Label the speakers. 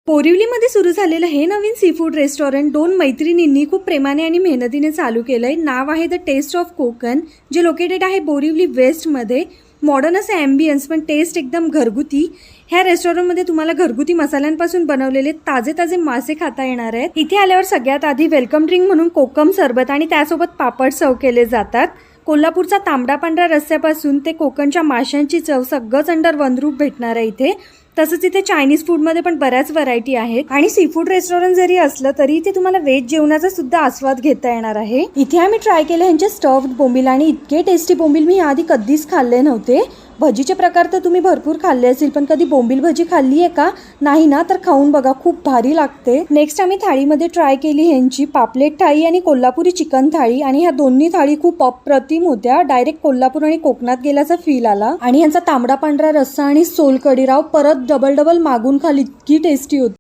Speaker 1: बोरिवलीमध्ये सुरू झालेलं हे नवीन सी फूड रेस्टॉरंट 2 मैत्रिणींनी खूप प्रेमाने आणि मेहनतीने चालू केलंय। नाव आहे द टेस्ट ऑफ कोकण, जे लोकेटेड आहे बोरिवली वेस्टमध्ये। मॉडर्न असं ॲम्बियन्स पण टेस्ट एकदम घरगुती। ह्या रेस्टॉरंटमध्ये तुम्हाला घरगुती मसाल्यांपासून बनवलेले ताजे ताजे मासे खाता येणार आहेत। इथे आल्यावर सगळ्यात आधी वेलकम ड्रिंक म्हणून कोकम सरबत आणि त्यासोबत पापड सर्व केले जातात। कोल्हापूरचा तांबडा पांढरा रस्स्यापासून ते कोकणच्या माशांची चव सगळंच अंडर वन रूफ भेटणार आहे इथे। तसंच इथे चायनीज फूडमध्ये पण बऱ्याच व्हरायटी आहेत आणि सी फूड रेस्टॉरंट जरी असलं तरी इथे तुम्हाला व्हेज जेवणाचा सुद्धा आस्वाद घेता येणार आहे। इथे आम्ही ट्राय केले ह्यांचे स्टफ्ड बोंबील आणि इतके टेस्टी बोंबील मी आधी कधीच खाल्ले नव्हते। भजीचे प्रकार तर तुम्ही भरपूर खाल्ले असतील, पण कधी बोंबील भजी खाल्ली आहे का? नाही ना? तर खाऊन बघा, खूप भारी लागते। नेक्स्ट आम्ही थाळीमध्ये ट्राय केली ह्यांची पापलेट थाळी आणि कोल्हापुरी चिकन थाळी, आणि ह्या दोन्ही थाळी खूप अप्रतिम होत्या। डायरेक्ट कोल्हापूर आणि कोकणात गेल्याचा फील आला। आणि ह्यांचा तांबडा पांढरा रस्सा आणि सोलकढी राव परत डबल मागून खाली, इतकी टेस्टी होती।